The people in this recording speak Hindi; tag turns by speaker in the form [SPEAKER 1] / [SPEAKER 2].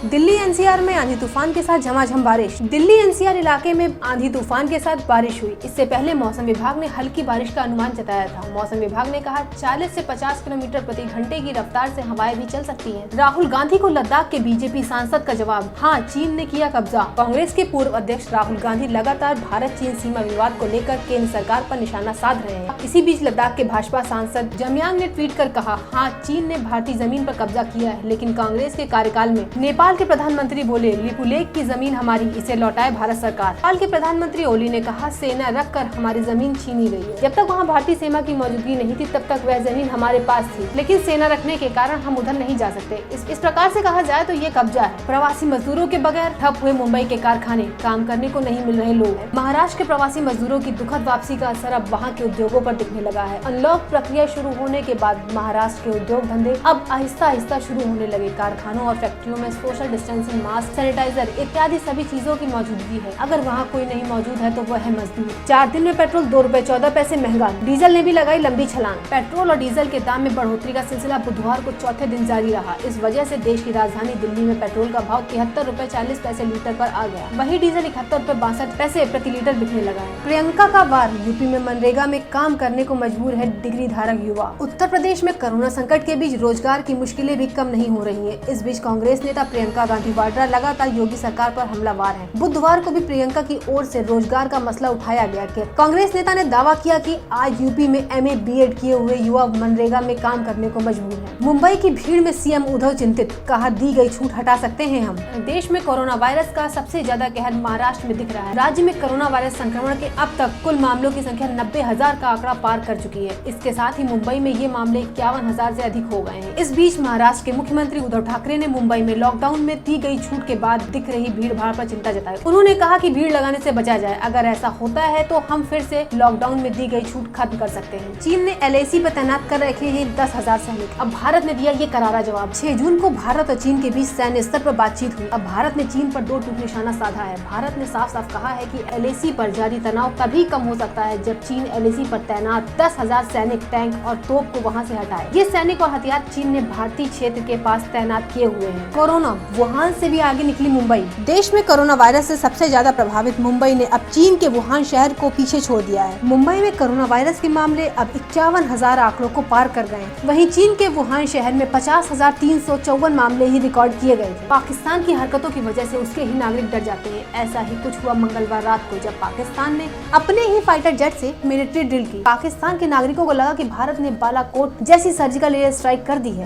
[SPEAKER 1] दिल्ली एनसीआर में आंधी तूफान के साथ झमाझम बारिश। दिल्ली एनसीआर इलाके में आंधी तूफान के साथ बारिश हुई। इससे पहले मौसम विभाग ने हल्की बारिश का अनुमान जताया था। मौसम विभाग ने कहा 40 से 50 किलोमीटर प्रति घंटे की रफ्तार से हवाएं भी चल सकती हैं। राहुल गांधी को लद्दाख के बीजेपी सांसद का जवाब, हाँ चीन ने किया कब्जा। कांग्रेस के पूर्व अध्यक्ष राहुल गांधी लगातार भारत चीन सीमा विवाद को लेकर केंद्र सरकार पर निशाना साध रहे हैं। इसी बीच लद्दाख के भाजपा सांसद जमयांग ने ट्वीट कर कहा, हाँ चीन ने भारतीय जमीन पर कब्जा किया है, लेकिन कांग्रेस के कार्यकाल में। नेपाल के प्रधानमंत्री बोले, लिपुलेख की जमीन हमारी, इसे लौटाए भारत सरकार। नेपाल के प्रधानमंत्री ओली ने कहा, सेना रख कर हमारी जमीन छीनी गई है। जब तक वहाँ भारतीय सेना की मौजूदगी नहीं थी तब तक वह जमीन हमारे पास थी, लेकिन सेना रखने के कारण हम उधर नहीं जा सकते। इस प्रकार से कहा जाए तो ये कब्जा है। प्रवासी मजदूरों के बगैर ठप हुए मुंबई के कारखाने, काम करने को नहीं मिल रहे लोग। महाराष्ट्र के प्रवासी मजदूरों की दुखद वापसी का असर अब वहाँ के उद्योगों पर दिखने लगा है। अनलॉक प्रक्रिया शुरू होने के बाद महाराष्ट्र के उद्योग धंधे अब आहिस्ता आहिस्ता शुरू होने लगे। कारखानों और फैक्ट्रियों में सोशल डिस्टेंसिंग, मास्क, सैनिटाइजर इत्यादि सभी चीजों की मौजूदगी है। अगर वहाँ कोई नहीं मौजूद है तो वह है मजदूर। 4 दिन में पेट्रोल 2 रुपए 14 पैसे महंगा। डीजल ने भी लगाई लंबी छलांग। पेट्रोल और डीजल के दाम में बढ़ोतरी का सिलसिला बुधवार को चौथे दिन जारी रहा। इस वजह से देश की राजधानी दिल्ली में पेट्रोल का भाव 73 रुपए 40 पैसे लीटर पर आ गया। वहीं डीजल 71 रुपए 62 पैसे प्रति लीटर बिकने लगा है। प्रियंका का वार, यूपी में मनरेगा में काम करने को मजबूर है डिग्री धारक युवा। उत्तर प्रदेश में कोरोना संकट के बीच रोजगार की मुश्किलें भी कम नहीं हो रही है। इस बीच कांग्रेस नेता प्रियंका गांधी वाड्रा लगातार योगी सरकार पर हमलावार है। बुधवार को भी प्रियंका की ओर से रोजगार का मसला उठाया गया। कांग्रेस नेता ने दावा किया कि आज यूपी में एमए बीएड किए हुए युवा मनरेगा में काम करने को मजबूर है। मुंबई की भीड़ में सीएम उद्धव चिंतित, कहा दी गई छूट हटा सकते हैं हम। देश में कोरोना वायरस का सबसे ज्यादा कहर महाराष्ट्र में दिख रहा है। राज्य में कोरोना वायरस संक्रमण के अब तक कुल मामलों की संख्या 90,000 का आंकड़ा पार कर चुकी है। इसके साथ ही मुंबई में ये मामले 51,000 से अधिक हो गए हैं। इस बीच महाराष्ट्र के मुख्यमंत्री उद्धव ठाकरे ने मुंबई में लॉकडाउन में दी गई छूट के बाद दिख रही भीड़ भाड़ पर चिंता जताई। उन्होंने कहा कि भीड़ लगाने से बचा जाए। अगर ऐसा होता है तो हम फिर से लॉकडाउन में दी गई छूट खत्म कर सकते हैं। चीन ने एलएसी पर तैनात कर रखे हैं 10,000 सैनिक। अब भारत ने दिया ये करारा जवाब। 6 जून को भारत और चीन के बीच सैन्य स्तर पर बातचीत हुई। अब भारत ने चीन पर 2 टूक निशाना साधा है। भारत ने साफ साफ कहा है कि एलएसी पर जारी तनाव तभी कम हो सकता है जब चीन एलएसी पर तैनात 10,000 सैनिक, टैंक और तोप को वहाँ से हटाए। ये सैनिक और हथियार चीन ने भारतीय क्षेत्र के पास तैनात किए हुए हैं। कोरोना, वुहान से भी आगे निकली मुंबई। देश में कोरोना वायरस से सबसे ज्यादा प्रभावित मुंबई ने अब चीन के वुहान शहर को पीछे छोड़ दिया है। मुंबई में कोरोना वायरस के मामले अब 51,000 आंकड़ों को पार कर गए। वहीं चीन के वुहान शहर में 50,354 मामले ही रिकॉर्ड किए गए थे। पाकिस्तान की हरकतों की वजह से उसके ही नागरिक डर जाते हैं। ऐसा ही कुछ हुआ मंगलवार रात को, जब पाकिस्तान ने अपने ही फाइटर जेट से मिलिट्री ड्रिल की। पाकिस्तान के नागरिकों को लगा कि भारत ने बालाकोट जैसी सर्जिकल एयर स्ट्राइक कर दी है।